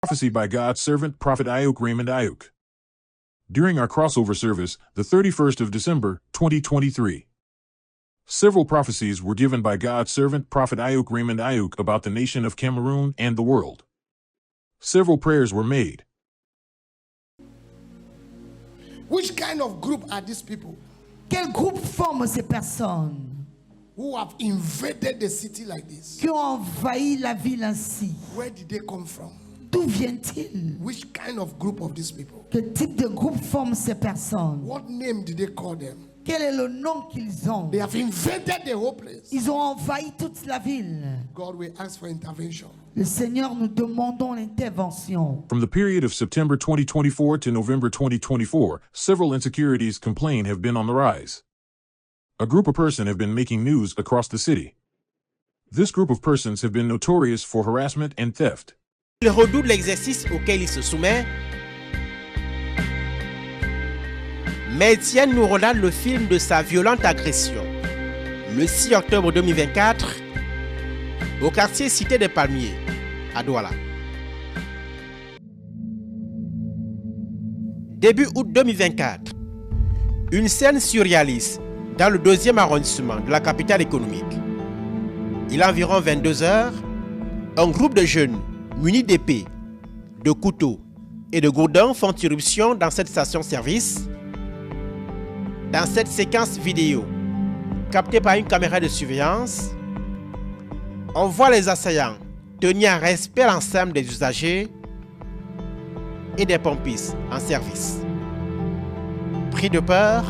Prophecy by God's servant, Prophet Ayuk Raymond Ayuk. During our crossover service, the 31st of December, 2023, several prophecies were given by God's servant, Prophet Ayuk Raymond Ayuk, about the nation of Cameroon and the world. Several prayers were made. Which kind of group are these people? Quel groupe forment ces personnes Who have invaded the city like this? qui ont envahi la ville ainsi? Where did they come from? D'où viennent-ils? Which kind of group of these people? Quel type de groupe forment ces personnes? What name did they call them? Quel est le nom qu'ils ont? They have invaded the whole place. Ils ont envahi toute la ville. God will ask for intervention. Le Seigneur, nous demandons l'intervention. From the period of September 2024 to November 2024, several insecurities complained have been on the rise. A group of persons have been making news across the city. This group of persons have been notorious for harassment and theft. Il redoute l'exercice auquel il se soumet, mais Étienne nous relate le film de sa violente agression, le 6 octobre 2024, au quartier Cité des Palmiers, à Douala. Début août 2024, une scène surréaliste dans le 2e arrondissement de la capitale économique. Il est environ 22 heures, un groupe de jeunes munis d'épées, de couteaux et de gourdins font irruption dans cette station-service. Dans cette séquence vidéo, captée par une caméra de surveillance, on voit les assaillants tenir en respect l'ensemble des usagers et des pompistes en service. Pris de peur,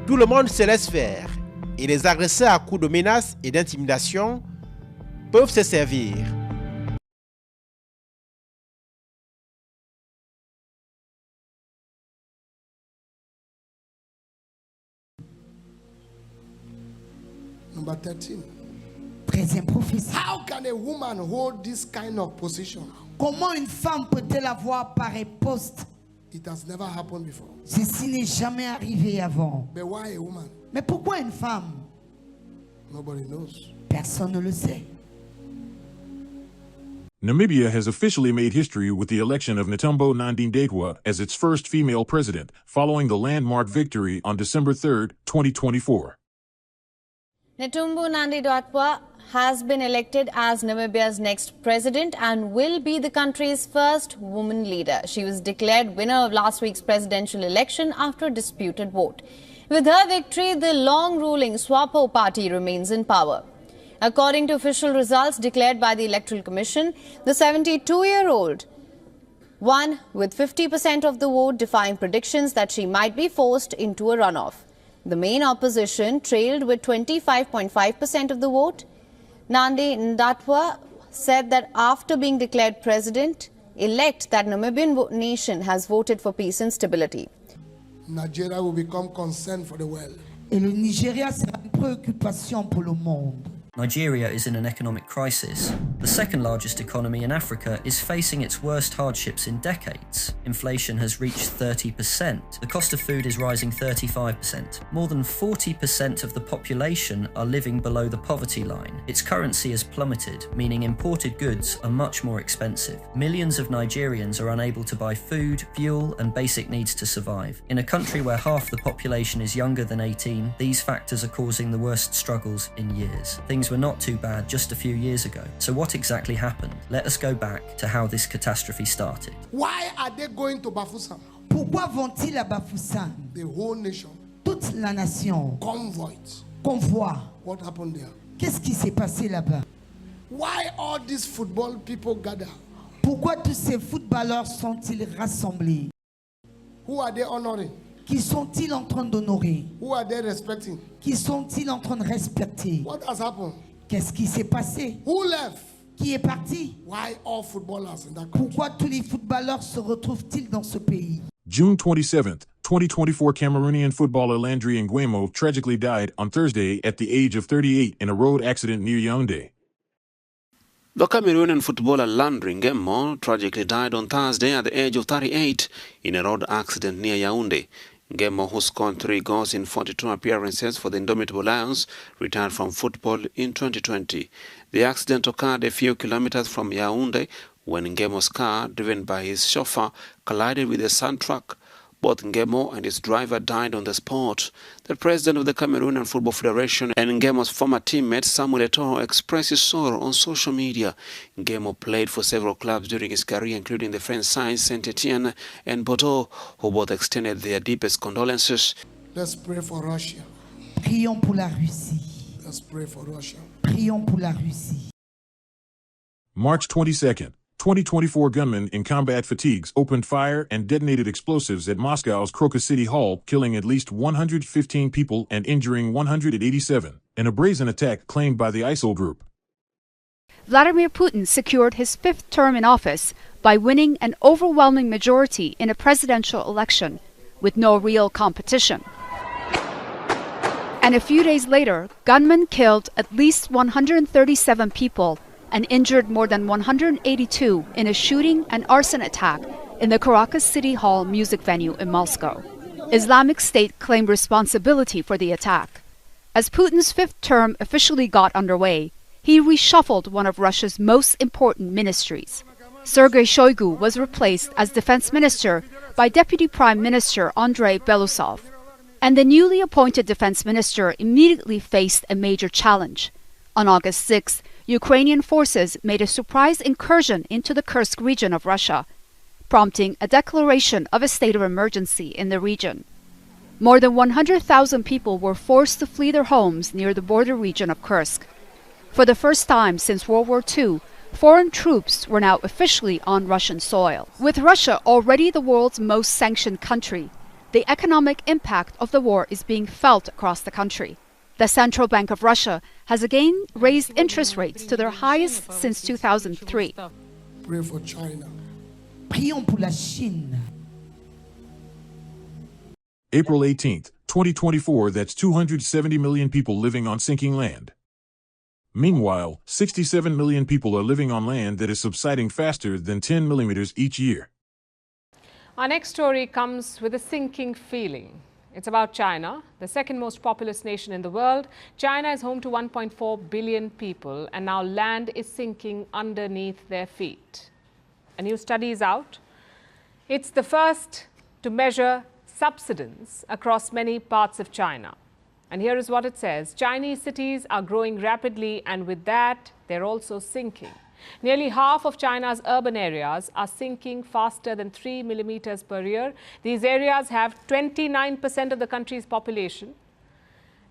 tout le monde se laisse faire et les agresseurs à coups de menaces et d'intimidation peuvent se servir. Number 13. 13e prophétie. How can a woman hold this kind of position? Comment une femme peut-elle avoir pareil poste? It has never happened before. Ceci n'est jamais arrivé avant. But why a woman? Mais pourquoi une femme? Nobody knows. Personne ne le sait. Namibia has officially made history with the election of Netumbo Nandi-Ndaitwah as its first female president, following the landmark victory on December 3, 2024. Netumbo Nandi-Ndaitwah has been elected as Namibia's next president and will be the country's first woman leader. She was declared winner of last week's presidential election after a disputed vote. With her victory, the long-ruling SWAPO party remains in power. According to official results declared by the Electoral Commission, the 72-year-old won with 50% of the vote, defying predictions that she might be forced into a runoff. The main opposition trailed with 25.5% of the vote. Nandi-Ndaitwah said that after being declared president-elect, that Namibian nation has voted for peace and stability. Nigeria will become concern for the world. Et le Nigeria sera une préoccupation pour le monde. Nigeria is in an economic crisis. The second largest economy in Africa is facing its worst hardships in decades. Inflation has reached 30%. The cost of food is rising 35%. More than 40% of the population are living below the poverty line. Its currency has plummeted, meaning imported goods are much more expensive. Millions of Nigerians are unable to buy food, fuel, and basic needs to survive. In a country where half the population is younger than 18, these factors are causing the worst struggles in years. Things were not too bad just a few years ago. So what exactly happened? Let us go back to how this catastrophe started. Why are they going to Bafoussam? Pourquoi vont-ils à Bafoussam? The whole nation. Toute la nation. Convoy. Convoi. What happened there? Qu'est-ce qui s'est passé là-bas? Why all these football people gather? Pourquoi tous ces footballeurs sont-ils rassemblés? Who are they honoring? Qui sont-ils en train d'honorer? Who are they respecting? Qui sont-ils en train de respecter? What has happened? Qu'est-ce qui s'est passé? Who left? Qui est parti? Why all footballers in that country? Pourquoi tous les footballeurs se retrouvent-ils dans ce pays? June 27, 2024, Cameroonian footballer Landry Nguemo tragically died on Thursday at the age of 38 in a road accident near Yaoundé. The Cameroonian footballer Landry Nguemo tragically died on Thursday at the age of 38 in a road accident near Yaoundé. Nguemo, who scored 3 goals in 42 appearances for the Indomitable Lions, retired from football in 2020. The accident occurred a few kilometers from Yaoundé when Ngemo's car, driven by his chauffeur, collided with a sand truck. Both Ngemo and his driver died on the spot. The president of the Cameroonian Football Federation and Ngemo's former teammate Samuel Eto'o expressed his sorrow on social media. Ngemo played for several clubs during his career, including the French sides Saint-Etienne and Bordeaux, who both extended their deepest condolences. Let's pray for Russia. Prions pour la Russie. Let's pray for Russia. Prions pour la Russie. March 22nd. 2024 gunmen in combat fatigues opened fire and detonated explosives at Moscow's Crocus City Hall, killing at least 115 people and injuring 187, in a brazen attack claimed by the ISIL group. Vladimir Putin secured his fifth term in office by winning an overwhelming majority in a presidential election with no real competition. And a few days later, gunmen killed at least 137 people and injured more than 182 in a shooting and arson attack in the Caracas City Hall music venue in Moscow. Islamic State claimed responsibility for the attack. As Putin's fifth term officially got underway, he reshuffled one of Russia's most important ministries. Sergei Shoigu was replaced as defense minister by Deputy Prime Minister Andrei Belousov. And the newly appointed defense minister immediately faced a major challenge. On August 6th, Ukrainian forces made a surprise incursion into the Kursk region of Russia, prompting a declaration of a state of emergency in the region. More than 100,000 people were forced to flee their homes near the border region of Kursk. For the first time since World War II, foreign troops were now officially on Russian soil. With Russia already the world's most sanctioned country, the economic impact of the war is being felt across the country. The Central Bank of Russia has again raised interest rates to their highest since 2003. Pray for China. Prions pour la Chine. April 18th, 2024, that's 270 million people living on sinking land. Meanwhile, 67 million people are living on land that is subsiding faster than 10 millimeters each year. Our next story comes with a sinking feeling. It's about China, the second most populous nation in the world. China is home to 1.4 billion people, and now land is sinking underneath their feet. A new study is out. It's the first to measure subsidence across many parts of China. And here is what it says. Chinese cities are growing rapidly, and with that, they're also sinking. Nearly half of China's urban areas are sinking faster than 3 millimeters per year. These areas have 29% of the country's population.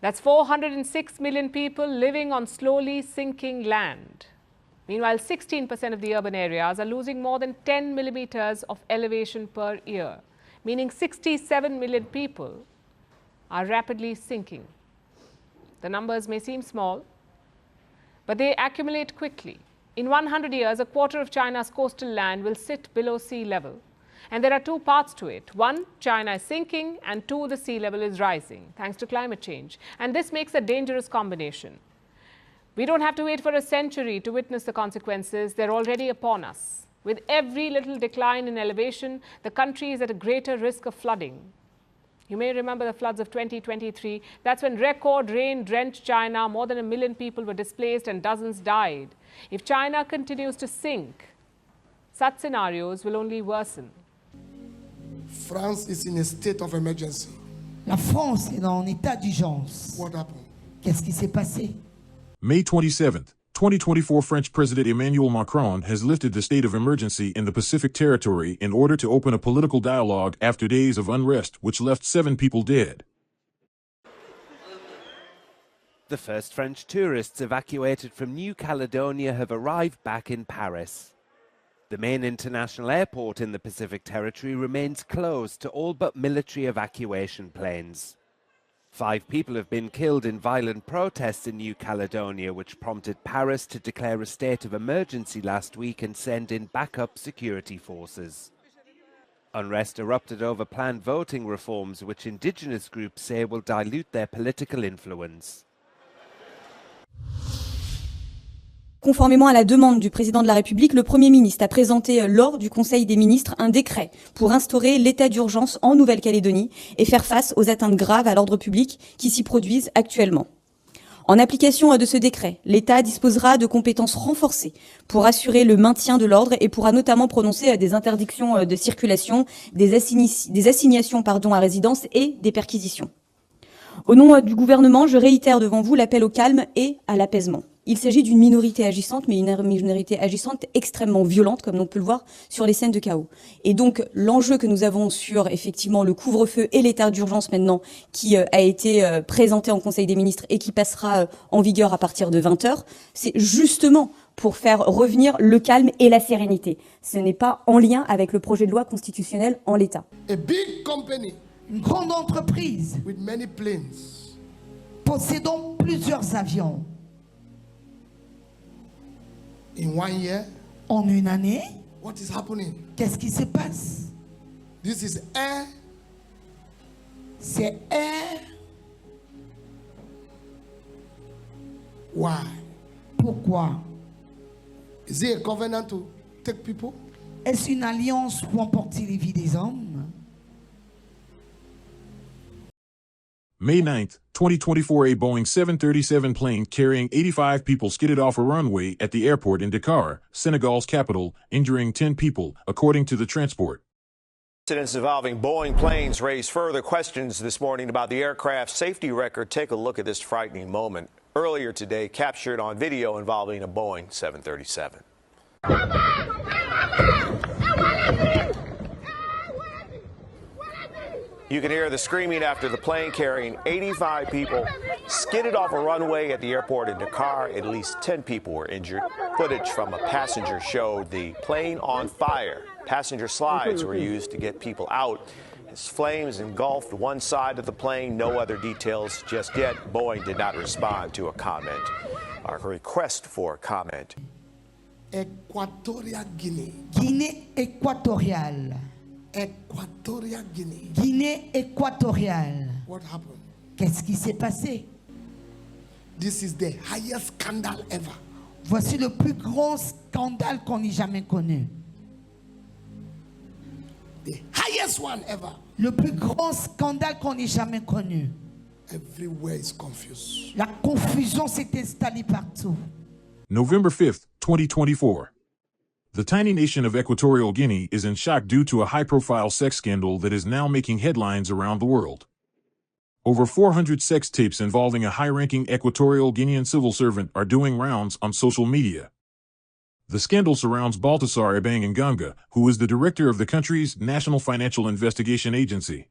That's 406 million people living on slowly sinking land. Meanwhile, 16% of the urban areas are losing more than 10 millimeters of elevation per year, meaning 67 million people are rapidly sinking. The numbers may seem small, but they accumulate quickly. In 100 years, a quarter of China's coastal land will sit below sea level. And there are two parts to it. One, China is sinking, and two, the sea level is rising, thanks to climate change. And this makes a dangerous combination. We don't have to wait for a century to witness the consequences. They're already upon us. With every little decline in elevation, the country is at a greater risk of flooding. You may remember the floods of 2023. That's when record rain drenched China. More than 1 million people were displaced and dozens died. If China continues to sink, such scenarios will only worsen. France is in a state of emergency. La France est en état d'urgence. What happened? Qu'est-ce qui s'est passé? May 27th, 2024, French President Emmanuel Macron has lifted the state of emergency in the Pacific territory in order to open a political dialogue after days of unrest, which left 7 people dead. The first French tourists evacuated from New Caledonia have arrived back in Paris. The main international airport in the Pacific territory remains closed to all but military evacuation planes. 5 people have been killed in violent protests in New Caledonia, which prompted Paris to declare a state of emergency last week and send in backup security forces. Unrest erupted over planned voting reforms, which indigenous groups say will dilute their political influence. Conformément à la demande du président de la République, le Premier ministre a présenté lors du Conseil des ministres un décret pour instaurer l'état d'urgence en Nouvelle-Calédonie et faire face aux atteintes graves à l'ordre public qui s'y produisent actuellement. En application de ce décret, l'État disposera de compétences renforcées pour assurer le maintien de l'ordre et pourra notamment prononcer des interdictions de circulation, des assignations à résidence et des perquisitions. Au nom du gouvernement, je réitère devant vous l'appel au calme et à l'apaisement. Il s'agit d'une minorité agissante, mais une minorité agissante extrêmement violente, comme on peut le voir sur les scènes de chaos. Et donc, l'enjeu que nous avons sur, effectivement, le couvre-feu et l'état d'urgence maintenant, qui a été présenté en Conseil des ministres et qui passera en vigueur à partir de 20h, c'est justement pour faire revenir le calme et la sérénité. Ce n'est pas en lien avec le projet de loi constitutionnel en l'état. A big company, Une grande entreprise with many planes, possédant plusieurs avions. in 1 year, En une année, what is happening? qu'est-ce qui se passe? This is air. C'est air. Why? Pourquoi? Is it a covenant to take people? Est-ce une alliance pour emporter les vies des hommes? May 9th, 2024, a Boeing 737 plane carrying 85 people skidded off a runway at the airport in Dakar, Senegal's capital, injuring 10 people, according to the transport. Incidents involving Boeing planes raise further questions this morning about the aircraft's safety record. Take a look at this frightening moment earlier today, captured on video involving a Boeing 737. You can hear the screaming after the plane carrying 85 people skidded off a runway at the airport in Dakar. At least 10 people were injured. Footage from a passenger showed the plane on fire. Passenger slides were used to get people out as flames engulfed one side of the plane. No other details just yet. Boeing did not respond to a comment or a request for a comment. Equatorial Guinea. Guinée équatoriale. Equatorial Guinea. Guinée équatoriale. What happened? Qu'est-ce qui s'est passé? This is the highest scandal ever. Voici le plus grand scandale qu'on ait jamais connu. The highest one ever. Le plus grand scandale qu'on ait jamais connu. Everywhere is confused. La confusion s'est installée partout. November 5th, 2024. The tiny nation of Equatorial Guinea is in shock due to a high-profile sex scandal that is now making headlines around the world. Over 400 sex tapes involving a high-ranking Equatorial Guinean civil servant are doing rounds on social media. The scandal surrounds Baltasar Ebang Nganga, who is the director of the country's National Financial Investigation Agency.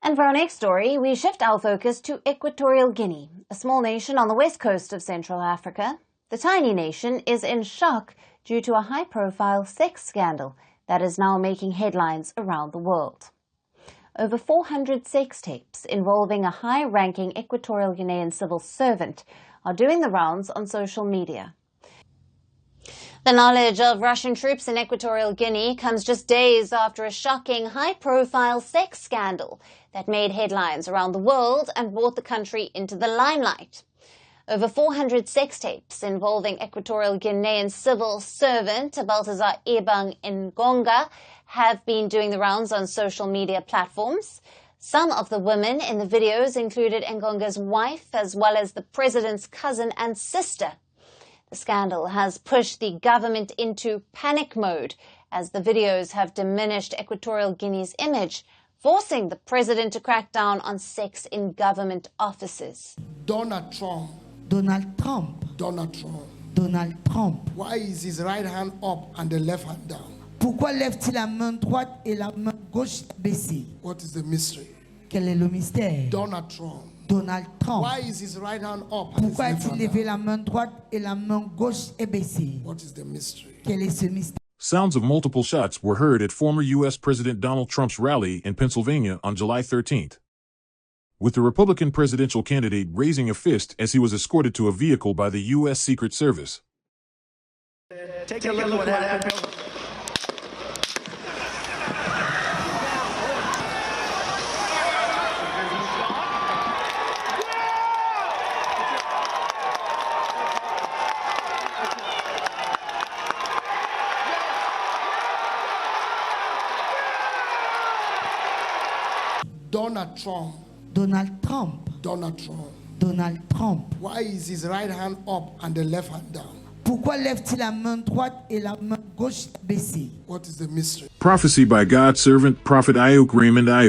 And for our next story, we shift our focus to Equatorial Guinea, a small nation on the west coast of Central Africa. The tiny nation is in shock due to a high-profile sex scandal that is now making headlines around the world. Over 400 sex tapes involving a high-ranking Equatorial Guinean civil servant are doing the rounds on social media. The knowledge of Russian troops in Equatorial Guinea comes just days after a shocking high-profile sex scandal that made headlines around the world and brought the country into the limelight. Over 400 sex tapes involving Equatorial Guinean civil servant Baltasar Ebang Ngonga have been doing the rounds on social media platforms. Some of the women in the videos included Ngonga's wife as well as the president's cousin and sister. The scandal has pushed the government into panic mode as the videos have diminished Equatorial Guinea's image, forcing the president to crack down on sex in government offices. Donald Trump. Donald Trump. Donald Trump. Donald Trump. Why is his right hand up and the left hand down? Pourquoi lève-t-il la main droite et la main gauche baissée? What is the mystery? Quel est le mystère? Donald Trump. Donald Trump. Why is his right hand up and his Pourquoi left a-t-il hand levé down? la main droite et la main gauche est baissée? What is the mystery? Quel est ce mystère? Sounds of multiple shots were heard at former U.S. President Donald Trump's rally in Pennsylvania on July 13th, with the Republican presidential candidate raising a fist as he was escorted to a vehicle by the U.S. Secret Service. Take a look at what happened. Donald Trump. Donald Trump. Donald Trump. Donald Trump. Why is his right hand up and the left hand down? Pourquoi lève-t-il la main droite et la main gauche baissée? What is the mystery? Prophecy by God's servant, Prophet Ayuk Raymond Ayuk.